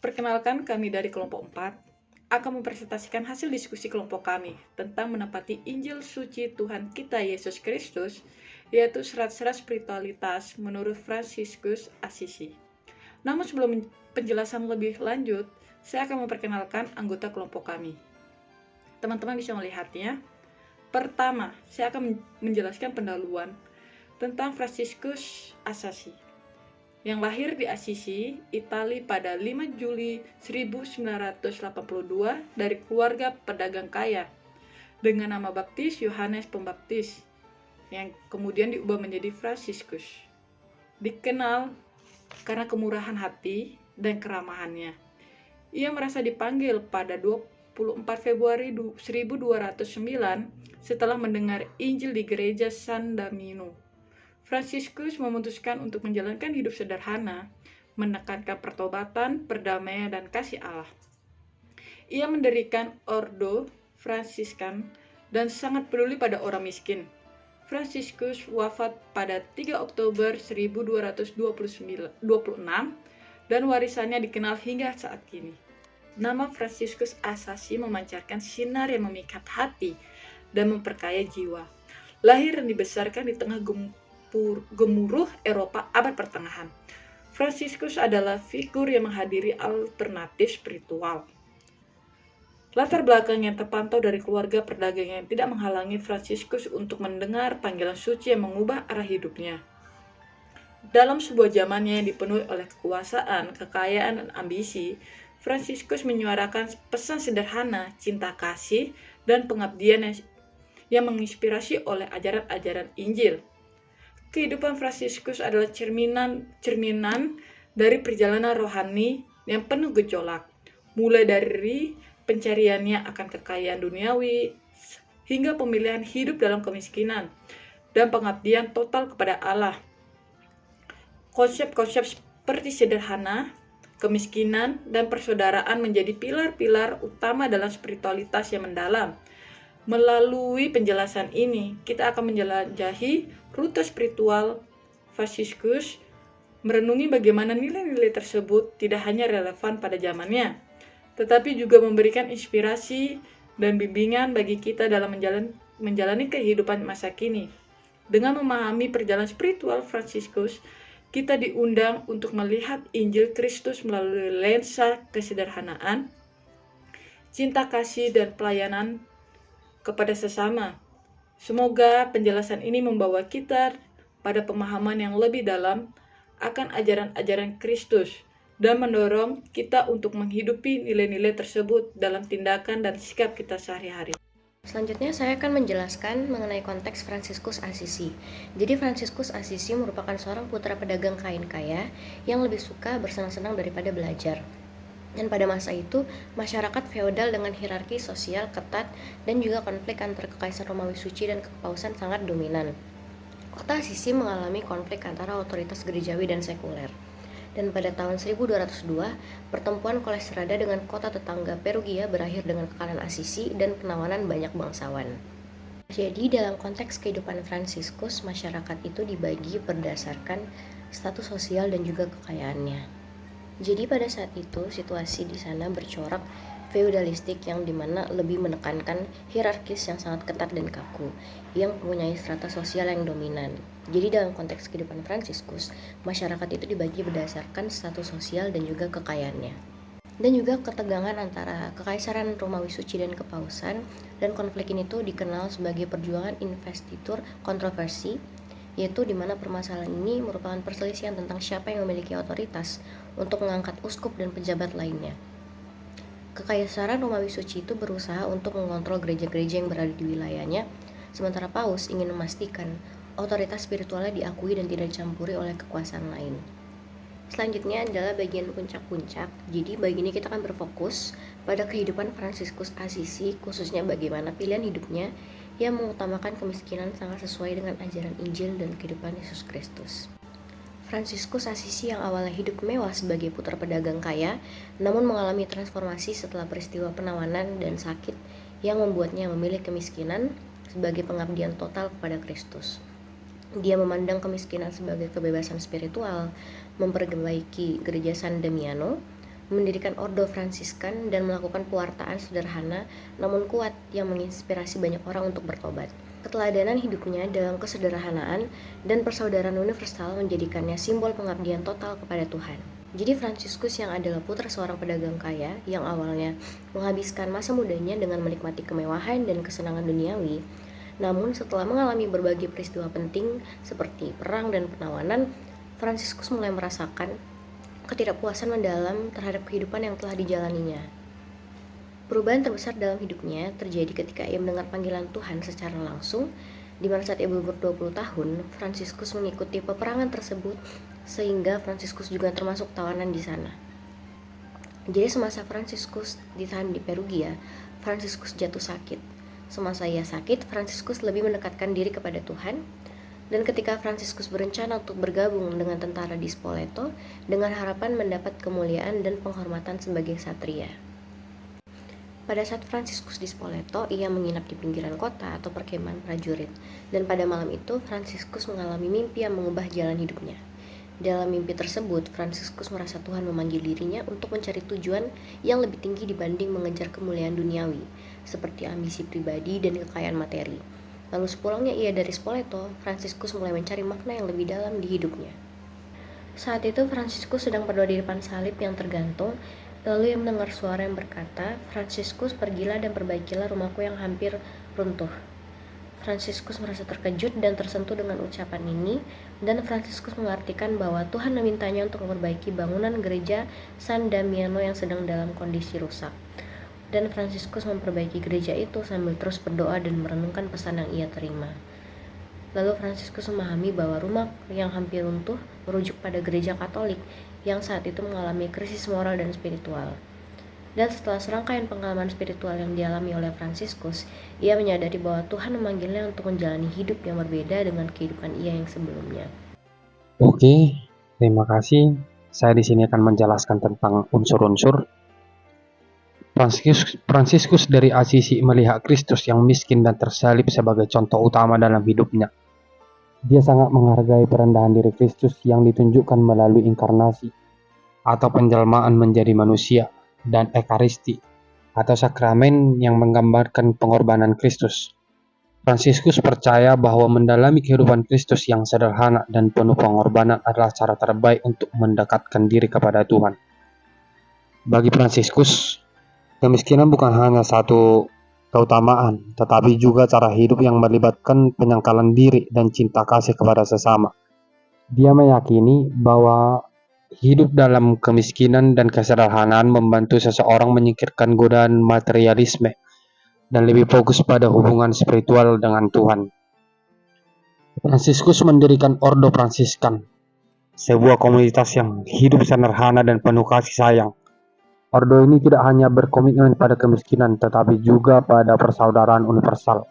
Perkenalkan, kami dari kelompok 4 akan mempresentasikan hasil diskusi kelompok kami tentang menepati Injil suci Tuhan kita Yesus Kristus, yaitu serat-serat spiritualitas menurut Fransiskus Assisi. Namun sebelum penjelasan lebih lanjut, saya akan memperkenalkan anggota kelompok kami. Teman-teman bisa melihatnya. Pertama, saya akan menjelaskan pendahuluan tentang Fransiskus Assisi, yang lahir di Assisi, Italia pada 5 Juli 1982 dari keluarga pedagang kaya dengan nama baptis Yohanes Pembaptis, yang kemudian diubah menjadi Fransiskus. Dikenal karena kemurahan hati dan keramahannya. Ia merasa dipanggil pada 24 Februari 1209 setelah mendengar Injil di gereja San Damiano. Fransiskus memutuskan untuk menjalankan hidup sederhana, menekankan pertobatan, perdamaian, dan kasih Allah. Ia mendirikan Ordo Fransiskan dan sangat peduli pada orang miskin. Fransiskus wafat pada 3 Oktober 1226 dan warisannya dikenal hingga saat kini. Nama Fransiskus Assisi memancarkan sinar yang memikat hati dan memperkaya jiwa. Lahir dan dibesarkan di tengah gemuruh Eropa abad pertengahan. Fransiskus adalah figur yang menghadiri alternatif spiritual. Latar belakang yang terpantau dari keluarga pedagang yang tidak menghalangi Fransiskus untuk mendengar panggilan suci yang mengubah arah hidupnya. Dalam sebuah zamannya yang dipenuhi oleh kekuasaan, kekayaan, dan ambisi, Fransiskus menyuarakan pesan sederhana, cinta kasih, dan pengabdian yang menginspirasi oleh ajaran-ajaran Injil. Kehidupan Fransiskus adalah cerminan dari perjalanan rohani yang penuh gejolak, mulai dari pencariannya akan kekayaan duniawi hingga pemilihan hidup dalam kemiskinan dan pengabdian total kepada Allah. Konsep-konsep seperti sederhana, kemiskinan, dan persaudaraan menjadi pilar-pilar utama dalam spiritualitas yang mendalam. Melalui penjelasan ini, kita akan menjelajahi rute spiritual Fransiskus, merenungi bagaimana nilai-nilai tersebut tidak hanya relevan pada zamannya, tetapi juga memberikan inspirasi dan bimbingan bagi kita dalam menjalani kehidupan masa kini. Dengan memahami perjalanan spiritual Fransiskus, kita diundang untuk melihat Injil Kristus melalui lensa kesederhanaan, cinta kasih, dan pelayanan kepada sesama. Semoga penjelasan ini membawa kita pada pemahaman yang lebih dalam akan ajaran-ajaran Kristus dan mendorong kita untuk menghidupi nilai-nilai tersebut dalam tindakan dan sikap kita sehari-hari. Selanjutnya saya akan menjelaskan mengenai konteks Fransiskus Assisi. Jadi Fransiskus Assisi merupakan seorang putra pedagang kain kaya yang lebih suka bersenang-senang daripada belajar. Dan pada masa itu, masyarakat feodal dengan hierarki sosial ketat dan juga konflik antar kekaisaran Romawi Suci dan kepausan sangat dominan. Kota Assisi mengalami konflik antara otoritas gerejawi dan sekuler. Dan pada tahun 1202, pertempuran Kolestrada dengan kota tetangga Perugia berakhir dengan kekalahan Assisi dan penawanan banyak bangsawan. Jadi dalam konteks kehidupan Fransiskus, masyarakat itu dibagi berdasarkan status sosial dan juga kekayaannya. Jadi pada saat itu situasi di sana bercorak feudalistik yang dimana lebih menekankan hierarkis yang sangat ketat dan kaku yang mempunyai strata sosial yang dominan. Jadi dalam konteks kehidupan Fransiskus, masyarakat itu dibagi berdasarkan status sosial dan juga kekayaannya. Dan juga ketegangan antara kekaisaran Romawi Suci dan kepausan, dan konflik ini tuh dikenal sebagai perjuangan investitur kontroversi, yaitu di mana permasalahan ini merupakan perselisihan tentang siapa yang memiliki otoritas untuk mengangkat uskup dan pejabat lainnya. Kekaisaran Romawi Suci itu berusaha untuk mengontrol gereja-gereja yang berada di wilayahnya, sementara Paus ingin memastikan otoritas spiritualnya diakui dan tidak dicampuri oleh kekuasaan lain. Selanjutnya adalah bagian puncak-puncak. Jadi bagi ini kita akan berfokus pada kehidupan Fransiskus Assisi, khususnya bagaimana pilihan hidupnya yang mengutamakan kemiskinan sangat sesuai dengan ajaran Injil dan kehidupan Yesus Kristus. Fransiskus Assisi yang awalnya hidup mewah sebagai putra pedagang kaya, namun mengalami transformasi setelah peristiwa penawanan dan sakit yang membuatnya memilih kemiskinan sebagai pengabdian total kepada Kristus. Dia memandang kemiskinan sebagai kebebasan spiritual, memperbaiki gereja San Damiano, mendirikan Ordo Fransiskan dan melakukan pewartaan sederhana namun kuat yang menginspirasi banyak orang untuk bertobat. Keteladanan hidupnya dalam kesederhanaan dan persaudaraan universal menjadikannya simbol pengabdian total kepada Tuhan. Jadi Fransiskus yang adalah putra seorang pedagang kaya yang awalnya menghabiskan masa mudanya dengan menikmati kemewahan dan kesenangan duniawi, namun setelah mengalami berbagai peristiwa penting seperti perang dan penawanan, Fransiskus mulai merasakan ketidakpuasan mendalam terhadap kehidupan yang telah dijalaninya. Perubahan terbesar dalam hidupnya terjadi ketika ia mendengar panggilan Tuhan secara langsung, di mana saat ia berumur 20 tahun, Fransiskus mengikuti peperangan tersebut sehingga Fransiskus juga termasuk tawanan di sana. Jadi semasa Fransiskus ditahan di Perugia, Fransiskus jatuh sakit. Semasa ia sakit, Fransiskus lebih mendekatkan diri kepada Tuhan. Dan ketika Fransiskus berencana untuk bergabung dengan tentara di Spoleto dengan harapan mendapat kemuliaan dan penghormatan sebagai satria. Pada saat Fransiskus di Spoleto, ia menginap di pinggiran kota atau perkemahan prajurit. Dan pada malam itu, Fransiskus mengalami mimpi yang mengubah jalan hidupnya. Dalam mimpi tersebut, Fransiskus merasa Tuhan memanggil dirinya untuk mencari tujuan yang lebih tinggi dibanding mengejar kemuliaan duniawi, seperti ambisi pribadi dan kekayaan materi. Lalu sepulangnya ia dari Spoleto, Fransiskus mulai mencari makna yang lebih dalam di hidupnya. Saat itu Fransiskus sedang berdoa di depan salib yang tergantung, lalu ia mendengar suara yang berkata, "Fransiskus, pergilah dan perbaikilah rumahku yang hampir runtuh." Fransiskus merasa terkejut dan tersentuh dengan ucapan ini, dan Fransiskus mengartikan bahwa Tuhan memintanya untuk memperbaiki bangunan gereja San Damiano yang sedang dalam kondisi rusak. Dan Fransiskus memperbaiki gereja itu sambil terus berdoa dan merenungkan pesan yang ia terima. Lalu Fransiskus memahami bahwa rumah yang hampir runtuh merujuk pada gereja Katolik yang saat itu mengalami krisis moral dan spiritual. Dan setelah serangkaian pengalaman spiritual yang dialami oleh Fransiskus, ia menyadari bahwa Tuhan memanggilnya untuk menjalani hidup yang berbeda dengan kehidupan ia yang sebelumnya. Oke, terima kasih. Saya di sini akan menjelaskan tentang unsur-unsur. Fransiskus dari Asisi melihat Kristus yang miskin dan tersalib sebagai contoh utama dalam hidupnya. Dia sangat menghargai perendahan diri Kristus yang ditunjukkan melalui inkarnasi atau penjelmaan menjadi manusia dan ekaristi atau sakramen yang menggambarkan pengorbanan Kristus. Fransiskus percaya bahwa mendalami kehidupan Kristus yang sederhana dan penuh pengorbanan adalah cara terbaik untuk mendekatkan diri kepada Tuhan. Bagi Fransiskus, kemiskinan bukan hanya satu keutamaan, tetapi juga cara hidup yang melibatkan penyangkalan diri dan cinta kasih kepada sesama. Dia meyakini bahwa hidup dalam kemiskinan dan kesederhanaan membantu seseorang menyingkirkan godaan materialisme dan lebih fokus pada hubungan spiritual dengan Tuhan. Fransiskus mendirikan Ordo Fransiskan, sebuah komunitas yang hidup sederhana dan penuh kasih sayang. Ordo ini tidak hanya berkomitmen pada kemiskinan, tetapi juga pada persaudaraan universal.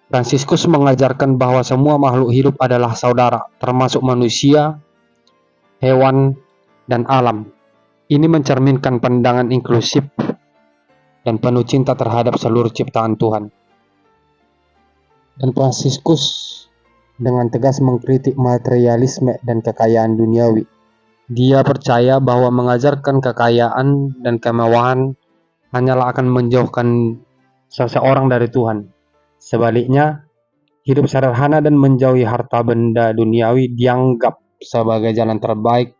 Fransiskus mengajarkan bahwa semua makhluk hidup adalah saudara, termasuk manusia, hewan, dan alam. Ini mencerminkan pandangan inklusif dan penuh cinta terhadap seluruh ciptaan Tuhan. Dan Fransiskus dengan tegas mengkritik materialisme dan kekayaan duniawi. Dia percaya bahwa mengajarkan kekayaan dan kemewahan hanyalah akan menjauhkan seseorang dari Tuhan. Sebaliknya, hidup sederhana dan menjauhi harta benda duniawi dianggap sebagai jalan terbaik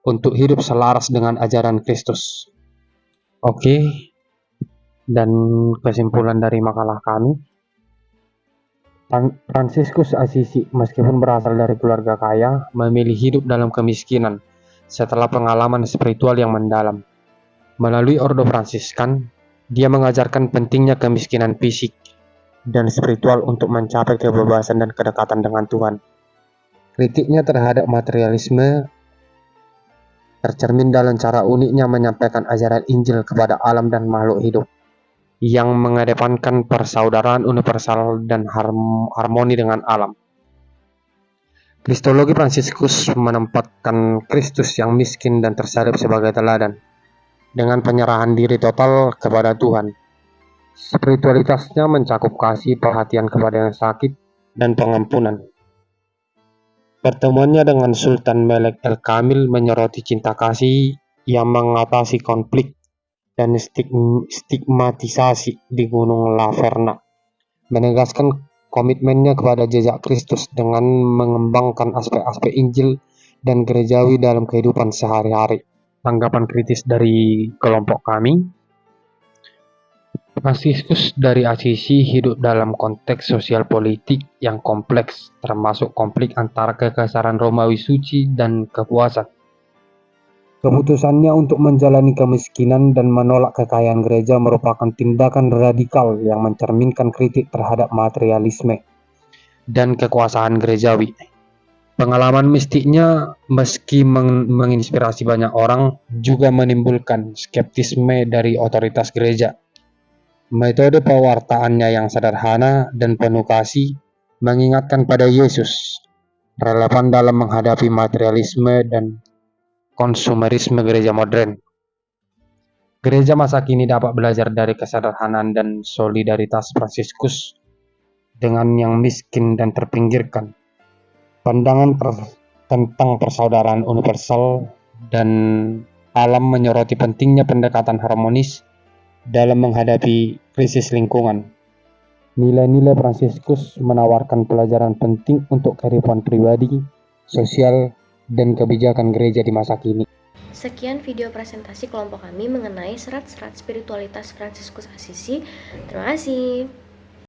untuk hidup selaras dengan ajaran Kristus. Oke, dan kesimpulan dari makalah kami, Fransiskus Asisi meskipun berasal dari keluarga kaya, memilih hidup dalam kemiskinan setelah pengalaman spiritual yang mendalam. Melalui Ordo Fransiskan, dia mengajarkan pentingnya kemiskinan fisik dan spiritual untuk mencapai kebebasan dan kedekatan dengan Tuhan. Kritiknya terhadap materialisme tercermin dalam cara uniknya menyampaikan ajaran Injil kepada alam dan makhluk hidup, yang mengedepankan persaudaraan universal dan harmoni dengan alam. Kristologi Fransiskus menempatkan Kristus yang miskin dan tersalib sebagai teladan, dengan penyerahan diri total kepada Tuhan. Spiritualitasnya mencakup kasih, perhatian kepada yang sakit, dan pengampunan. Pertemuannya dengan Sultan Melek El Kamil menyoroti cinta kasih yang mengatasi konflik dan stigmatisasi di Gunung La Verna, menegaskan komitmennya kepada jejak Kristus dengan mengembangkan aspek-aspek Injil dan gerejawi dalam kehidupan sehari-hari. Tanggapan kritis dari kelompok kami, Fransiskus dari Assisi hidup dalam konteks sosial politik yang kompleks, termasuk konflik antara kekaisaran Romawi suci dan kekuasaan. Keputusannya untuk menjalani kemiskinan dan menolak kekayaan gereja merupakan tindakan radikal yang mencerminkan kritik terhadap materialisme dan kekuasaan gerejawi. Pengalaman mistiknya, meski menginspirasi banyak orang, juga menimbulkan skeptisme dari otoritas gereja. Metode pewartaannya yang sederhana dan penuh kasih mengingatkan pada Yesus, relevan dalam menghadapi materialisme dan konsumerisme gereja modern. Gereja masa kini dapat belajar dari kesederhanaan dan solidaritas Fransiskus dengan yang miskin dan terpinggirkan. Pandangan tentang persaudaraan universal dan alam menyoroti pentingnya pendekatan harmonis dalam menghadapi krisis lingkungan. Nilai-nilai Fransiskus menawarkan pelajaran penting untuk kehidupan pribadi, sosial, dan kebijakan gereja di masa kini. Sekian video presentasi kelompok kami mengenai serat-serat spiritualitas Fransiskus Assisi. Terima kasih.